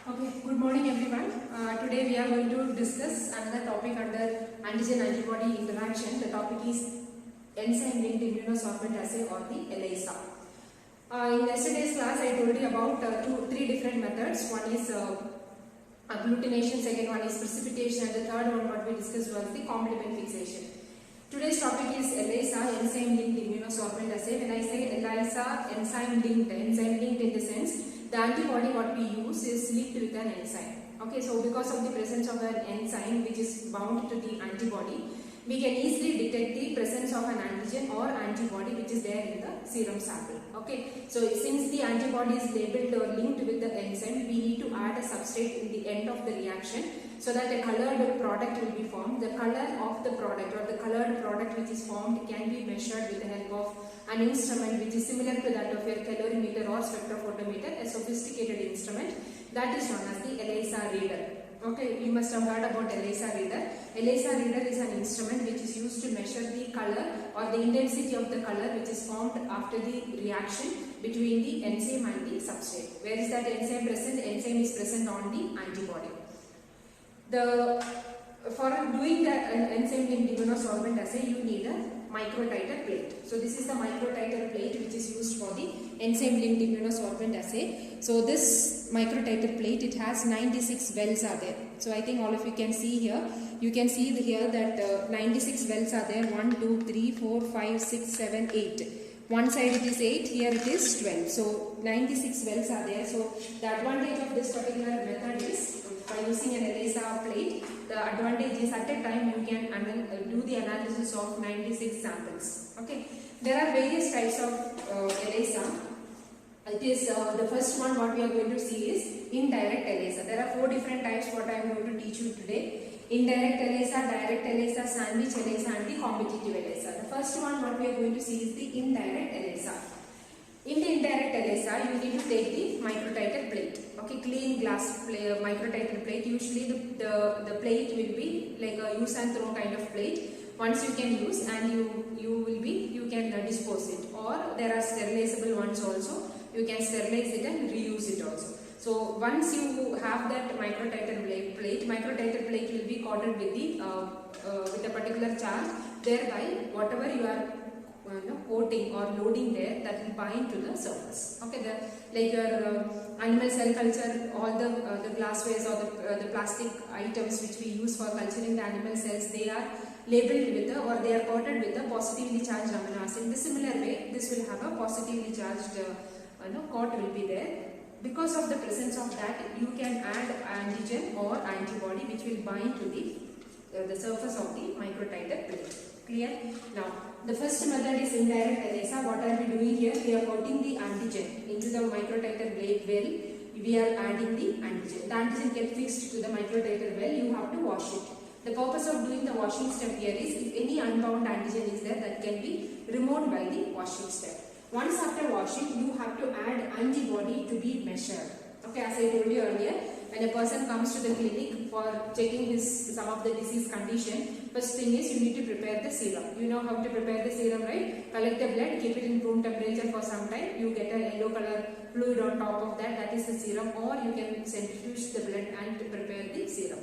Okay, good morning everyone. Today we are going to discuss another topic under antigen-antibody interaction. The topic is enzyme-linked immunosorbent assay or the ELISA. In yesterday's class I told you about three different methods. One is agglutination, second one is precipitation, and the third one what we discussed was the complement fixation. Today's topic is ELISA, enzyme-linked immunosorbent assay. When I say ELISA, enzyme-linked in the sense the antibody what we use is linked with an enzyme. Okay, so because of the presence of an enzyme which is bound to the antibody, we can easily detect the presence of an antigen or antibody which is there in the serum sample. Okay, so since the antibody is labeled or linked with the enzyme, we need to add a substrate in the end of the reaction so that a colored product will be formed. The color of the product or the colored product which is formed can be measured with the help of an instrument which is similar to that of your calorimeter or spectrophotometer, a sophisticated instrument that is known as the ELISA reader. Okay, you must have heard about ELISA reader. ELISA reader is an instrument which is used to measure the color or the intensity of the color which is formed after the reaction between the enzyme and the substrate. Where is that enzyme present? The enzyme is present on the antibody. For doing the enzyme-linked immunosorbent assay, you need a microtiter plate. So this is the microtiter plate which is used for the enzyme-linked immunosorbent assay. So this microtiter plate, it has 96 wells are there. So I think all of you can see here. You can see here that 96 wells are there. 1, 2, 3, 4, 5, 6, 7, 8. One side it is 8, here it is 12. So 96 wells are there. So the advantage of this particular method is by using an ELISA plate, the advantage is at a time you can do the analysis of 96 samples. Okay, there are various types of ELISA. It is the first one what we are going to see is indirect ELISA. There are 4 different types what I am going to teach you today. Indirect ELISA, direct ELISA, sandwich ELISA and the competitive ELISA. The first one what we are going to see is the indirect ELISA. In the indirect ELISA, you need to take the microtiter plate. Okay, clean glass microtiter plate. Usually the plate will be like a use and throw kind of plate. Once you can use and you can dispose it, or there are sterilizable ones also. You can sterilize it and reuse it also. So once you have that microtiter plate will be coated with a particular charge. Thereby, whatever you are coating or loading there, that will bind to the surface. Okay, like your animal cell culture, all the glasswares or the plastic items which we use for culturing the animal cells, they are labeled with or they are coated with a positively charged amino acid. In the similar way, this will have a positively charged coat will be there. Because of the presence of that, you can add antigen or antibody which will bind to the surface of the microtiter plate. Clear? Now, the first method is indirect ELISA. What are we doing here? We are coating the antigen into the microtiter plate well. We are adding the antigen. The antigen gets fixed to the microtiter well. You have to wash it. The purpose of doing the washing step here is if any unbound antigen is there, that can be removed by the washing step. Once after washing, you have to add antibody to be measured. Okay, as I told you earlier, when a person comes to the clinic for checking some of the disease condition, first thing is you need to prepare the serum. You know how to prepare the serum, right? Collect the blood, keep it in room temperature for some time. You get a yellow color fluid on top of that. That is the serum, or you can centrifuge the blood and prepare the serum.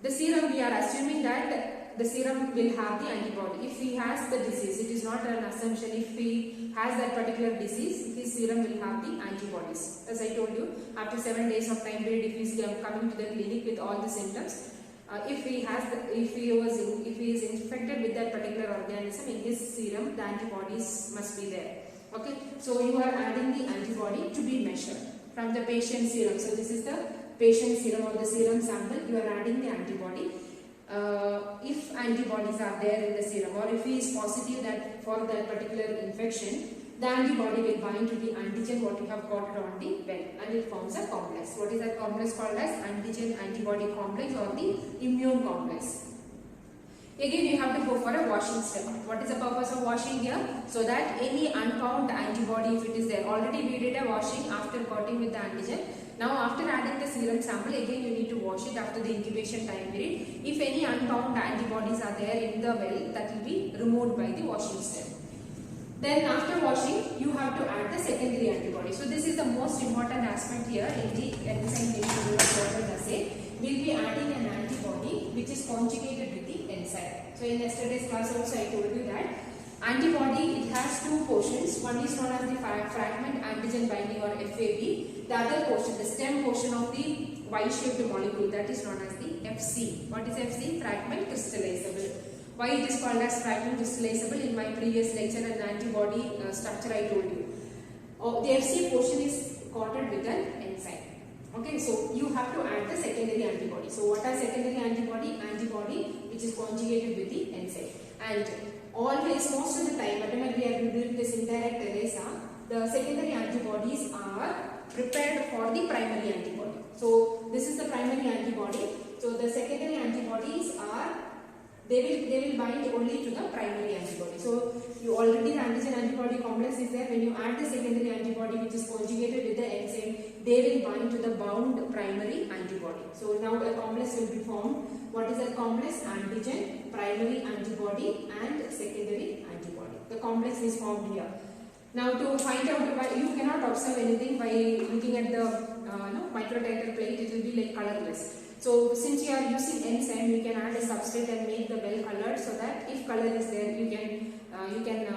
The serum, we are assuming that the serum will have the antibody. If he has the disease, it is not an assumption. If he has that particular disease, his serum will have the antibodies. As I told you, after 7 days of time period, if he is coming to the clinic with all the symptoms, if he is infected with that particular organism, in his serum, the antibodies must be there. Okay, so you are adding the antibody to be measured from the patient serum. So this is the patient serum or the serum sample. You are adding the antibody. If antibodies are there in the serum, or if he is positive that for that particular infection, the antibody will bind to the antigen what you have got on the well, and it forms a complex. What is that complex called as? Antigen antibody complex or the immune complex. Again, you have to go for a washing step. What is the purpose of washing here? So that any unbound antibody, if it is there, already we did a washing after coating with the antigen. Now after adding the serum sample, again you need to wash it after the incubation time period. If any unbound antibodies are there in the well, that will be removed by the washing step. Then after washing, you have to add the secondary antibody. So this is the most important aspect here in the enzyme linked solvent assay. We'll be adding an antibody which is conjugated with the enzyme. So in yesterday's class also I told you that antibody, it has two portions. One is known as the fragment antigen binding or FAB. The other portion, the stem portion of the Y-shaped molecule, that is known as the FC. What is FC? Fragment crystallizable. Why it is called as fragment crystallizable? In my previous lecture on antibody structure I told you. The FC portion is coated with an enzyme. Okay, so you have to add the secondary antibody. So what are secondary antibody? Antibody which is conjugated with the enzyme. And always, most of the time, whenever we are doing this indirect ELISA, the secondary antibodies are prepared for the primary antibody. So this is the primary antibody. So the secondary antibodies are, they will bind only to the primary antibody. So you already, the antigen antibody complex is there. When you add the secondary antibody which is conjugated with the enzyme, they will bind to the bound primary antibody. So now a complex will be formed. What is that complex? Antigen, primary antibody and secondary antibody. The complex is formed here. Now to find out why, you cannot observe anything by looking at the microtiter plate. It will be like colorless. So since you are using enzyme, you can add a substrate and make the well colored, so that if color is there, you can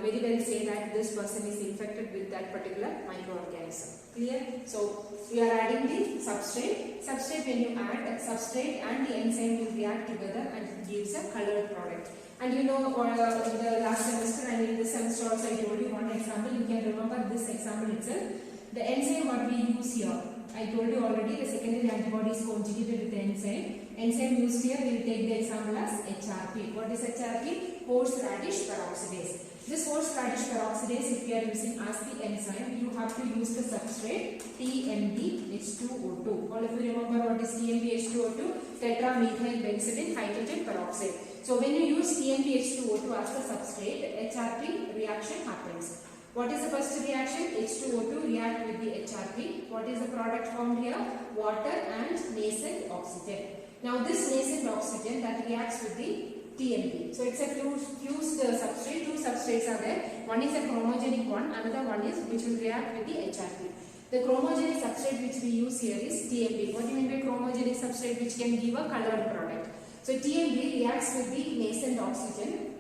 very well say that this person is infected with that particular microorganism. Clear? So we are adding the substrate. Substrate, when you add substrate and the enzyme will react together and it gives a colored product. And you know, in the last semester and in this semester also I told you one example. You can remember this example itself. The enzyme what we use here, I told you already, the secondary antibody is conjugated with the enzyme. Enzyme used here, we will take the example as HRP. What is HRP? Horseradish peroxidase. This horseradish peroxidase, if you are using as the enzyme, you have to use the substrate TMB-H2O2. All of you remember what is TMB-H2O2? Tetramethyl benzidine hydrogen peroxide. So when you use TMB-H2O2 as the substrate, HRP reaction happens. What is the first reaction? H2O2 react with the HRP. What is the product formed here? Water and nascent oxygen. Now this nascent oxygen that reacts with the TMB. So it's a fused substrate. Two substrates are there. One is a chromogenic one. Another one is which will react with the HRP. The chromogenic substrate which we use here is TMB. What do you mean by chromogenic substrate which can give a colored product? So TMB reacts with the nascent oxygen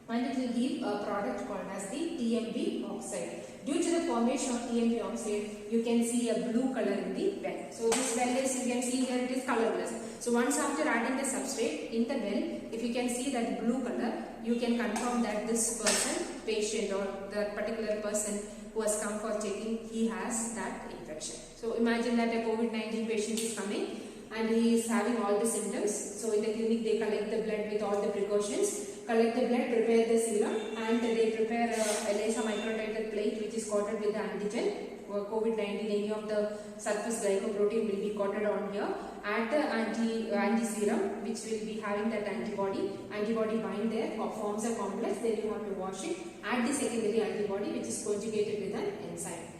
and it will give a product called as the TMB oxide. Due to the formation of TMB oxide, you can see a blue color in the well. So this well is, you can see here it is colorless. So once after adding the substrate in the well, if you can see that blue color, you can confirm that this person, patient or the particular person who has come for checking, he has that infection. So imagine that a COVID-19 patient is coming and he is having all the symptoms. So in the clinic they collect the blood with all the precautions. Collect the blood, prepare the serum, and they prepare a ELISA microtiter plate which is coated with the antigen. COVID-19, any of the surface glycoprotein will be coated on here. Add the anti-serum which will be having that antibody. Antibody bind there, forms a complex, then you have to wash it. Add the secondary antibody which is conjugated with an enzyme.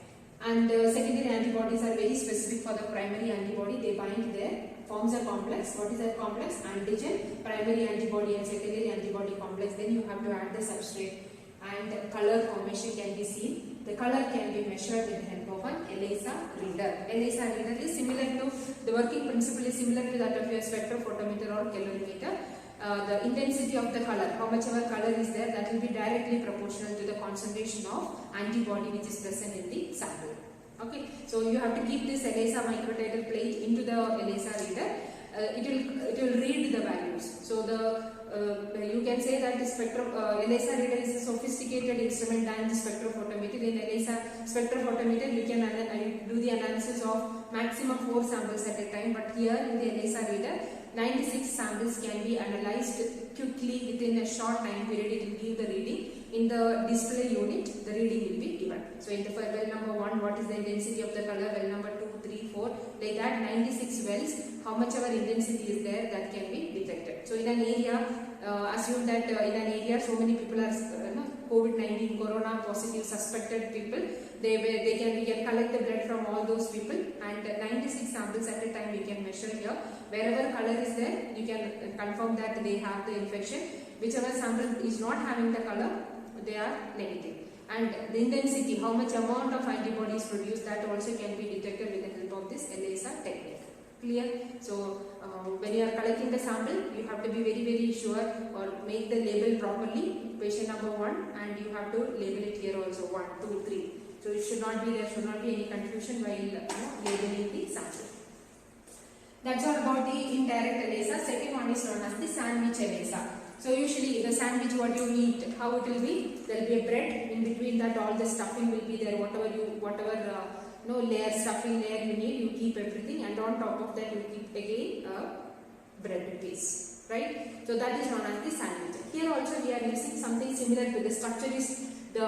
And secondary antibodies are very specific for the primary antibody. They bind there, forms a complex. What is that complex? Antigen, primary antibody and secondary antibody complex. Then you have to add the substrate and color formation can be seen. The color can be measured with the help of an ELISA reader. ELISA reader is similar to, the working principle is similar to that of your spectrophotometer or calorimeter. The intensity of the color, how much ever color is there, that will be directly proportional to the concentration of antibody which is present in the sample. Okay, so you have to keep this ELISA microtiter plate into the ELISA reader. It will read the values. So you can say that the ELISA reader is a sophisticated instrument than the spectrophotometer. In ELISA spectrophotometer, you can do the analysis of maximum 4 samples at a time. But here in the ELISA reader, 96 samples can be analyzed quickly within a short time period. It will give the reading. In the display unit, the reading will be given. So in the well number 1, what is the intensity of the color? Well number 2, 3, 4, like that 96 wells, how much ever intensity is there, that can be detected. So in an area, assume that in an area so many people are COVID-19 corona positive suspected people, we can collect the blood from all those people, and 96 samples at a time we can measure here. Wherever color is there, you can confirm that they have the infection. Whichever sample is not having the color, they are negative. and the intensity, how much amount of antibodies produced, that also can be detected with the help of this ELISA technique. Clear? So when you are collecting the sample, you have to be very sure or make the label properly, patient number 1, and you have to label it here also 1, 2, 3. So it should not be, there should not be any confusion while labeling the sample. That's all about the indirect ELISA. Second one is known as the sandwich ELISA. So usually the sandwich, what you eat, how it will be? There will be a bread, in between that all the stuffing will be there, whatever layer, stuffing layer you need, you keep everything, and on top of that you keep again a bread piece, right? So that is known as the sandwich. Here also we are using something similar to the structure is the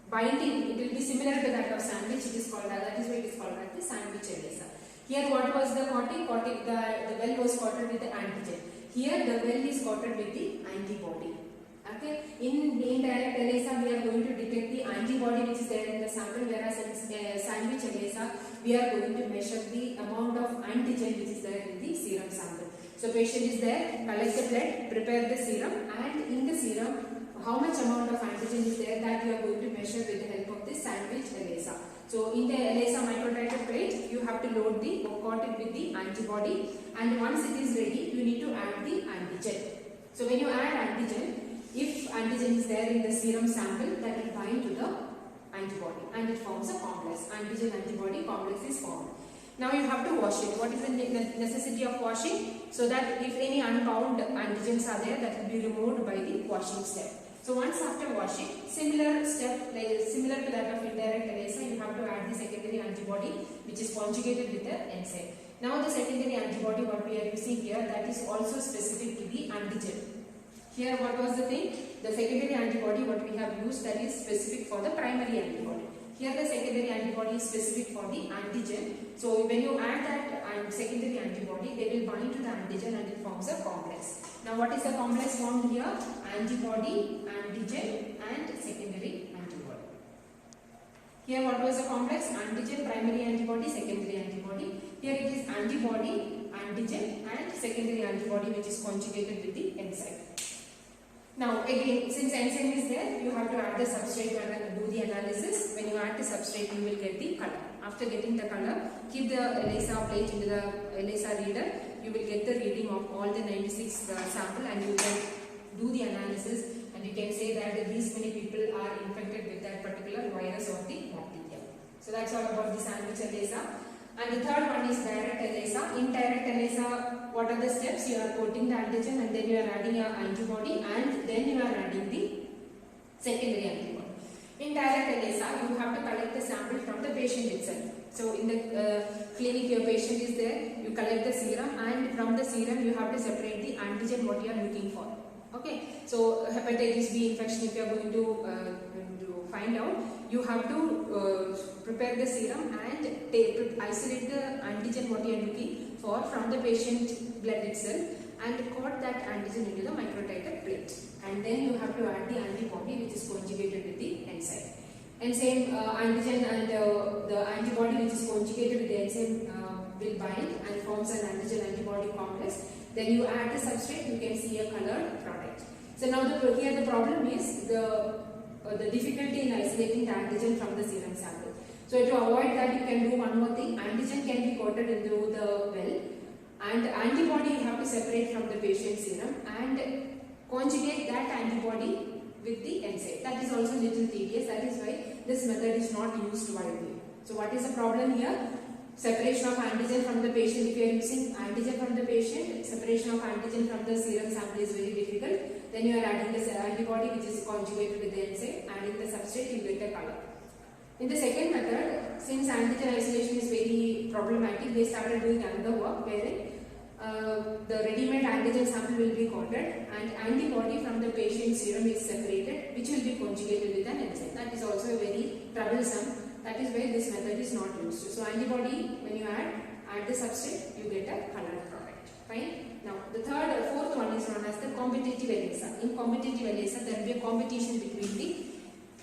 binding, it will be similar to that of sandwich. It is called, that is why it is called as the sandwich ELISA. Here what was the coating? The well was coated with the antigen. Here the well is coated with the antibody. Okay. In indirect ELISA we are going to detect the antibody which is there in the sample, whereas in sandwich ELISA we are going to measure the amount of antigen which is there in the serum sample. So patient is there, collect the blood, prepare the serum, and in the serum how much amount of antigen is there, that you are going to measure with the help of this sandwich ELISA. So in the ELISA microtiter plate, you have to load the or coat it with the antibody, and once it is ready, you need to add the antigen. So when you add antigen, if antigen is there in the serum sample, that will bind to the antibody and it forms a complex. Antigen-antibody complex is formed. Now you have to wash it. What is the necessity of washing? So that if any unbound antigens are there, that will be removed by the washing step. So once after washing, similar step, similar to that of indirect ELISA, you have to add the secondary antibody which is conjugated with the enzyme. Now the secondary antibody what we are using here, that is also specific to the antigen. Here what was the thing? The secondary antibody what we have used, that is specific for the primary antibody. Here the secondary antibody is specific for the antigen. So when you add that secondary antibody, they will bind to the antigen and it forms a complex. Now what is the complex formed here? Antibody, antigen and secondary antibody. Here what was the complex? Antigen, primary antibody, secondary antibody. Here it is antibody, antigen and secondary antibody which is conjugated with the enzyme. Now again, since enzyme is there, you have to add the substrate and do the analysis. When you add the substrate, you will get the color. After getting the color, keep the ELISA plate into the ELISA reader. You will get the reading of all the 96 sample, and you can do the analysis, and you can say that these many people are infected with that particular virus or the bacteria. So that's all about the sandwich ELISA. And the third one is direct ELISA. In direct ELISA, what are the steps? You are coating the antigen and then you are adding your antibody and then you are adding the secondary antibody. In direct ELISA, you have to collect the sample from the patient itself. So in the clinic, your patient is there, you collect the serum, and from the serum you have to separate the antigen what you are looking for. Okay, so hepatitis B infection, if you are going to find out, you have to prepare the serum and isolate the antigen what you are looking for from the patient blood itself and coat that antigen into the microtiter plate, and then you have to add the antibody which is conjugated with the enzyme. Enzyme antigen and the antibody which is conjugated with the enzyme will bind and forms an antigen-antibody complex. Then you add the substrate, you can see a colored product. So now here the problem is the difficulty in isolating the antigen from the serum sample. So to avoid that, you can do one more thing. Antigen can be coated into the well, and antibody you have to separate from the patient serum and conjugate that antibody with the enzyme. That is also little tedious. That is why this method is not used widely. So what is the problem here? Separation of antigen from the patient. If you are using antigen from the patient, separation of antigen from the serum sample is very difficult. Then you are adding the antibody which is conjugated with the enzyme, adding the substrate, you get the color. In the second method, since antigen isolation is very problematic, they started doing another work wherein the ready-made antigen sample will be coated and antibody from the patient serum is separated, which will be conjugated with an enzyme. That is also very troublesome. That is why this method is not used. So antibody, when you add the substrate, you get a colored product. Fine. Now the fourth one is known as the competitive ELISA. In competitive ELISA, there will be a competition between the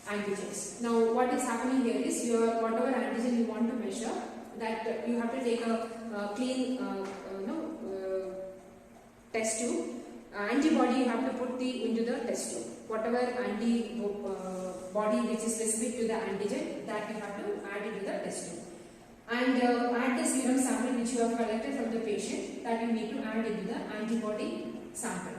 antigens. Now what is happening here is whatever antigen you want to measure, that you have to take a clean test tube. Antibody you have to put into the test tube. whatever antibody which is specific to the antigen, that you have to add into the test tube. And add the serum sample which you have collected from the patient, that you need to add into the antibody sample.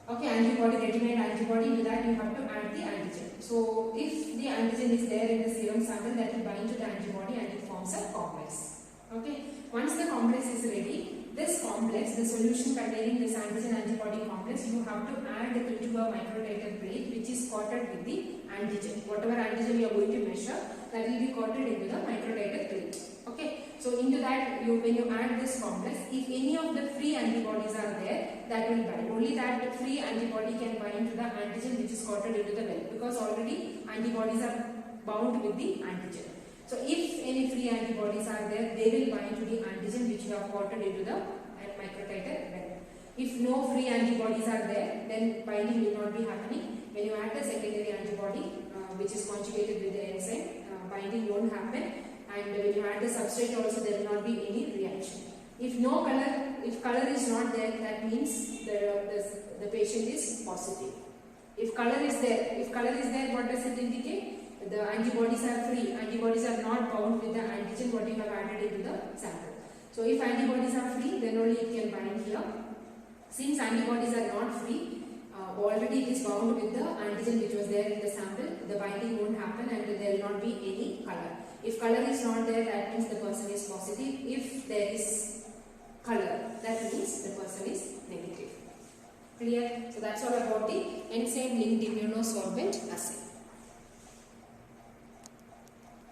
Okay, antibody, ready-made antibody, to that you have to add the antigen. So if the antigen is there in the serum sample, that will bind to the antibody and it forms a complex. Okay, once the complex is ready, this complex, the solution containing this antigen antibody complex, you have to add into a microtiter plate which is coated with the antigen. Whatever antigen you are going to measure, that will be coated into the microtiter plate. Okay, so into that, when you add this complex, if any of the free antibodies are there, that will bind. Only that free antibody can bind to the antigen which is coated into the well, because already antibodies are bound with the antigen. So if any free antibodies are there, they will bind to the antigen which you have coated into the microtiter well. If no free antibodies are there, then binding will not be happening. When you add the secondary antibody which is conjugated with the enzyme, binding won't happen. And when you add the substrate also, there will not be any reaction. If no color, if color is not there, that means the patient is positive. If color is there, what does it indicate? The antibodies are free. Antibodies are not bound with the antigen what you have added into the sample. So if antibodies are free, then only it can bind here. Since antibodies are not free, already it is bound with the antigen which was there in the sample, the binding won't happen and there will not be any color. If color is not there, that means the person is positive. If there is color, that means the person is negative. Clear? So that's all about the enzyme linked immunosorbent assay.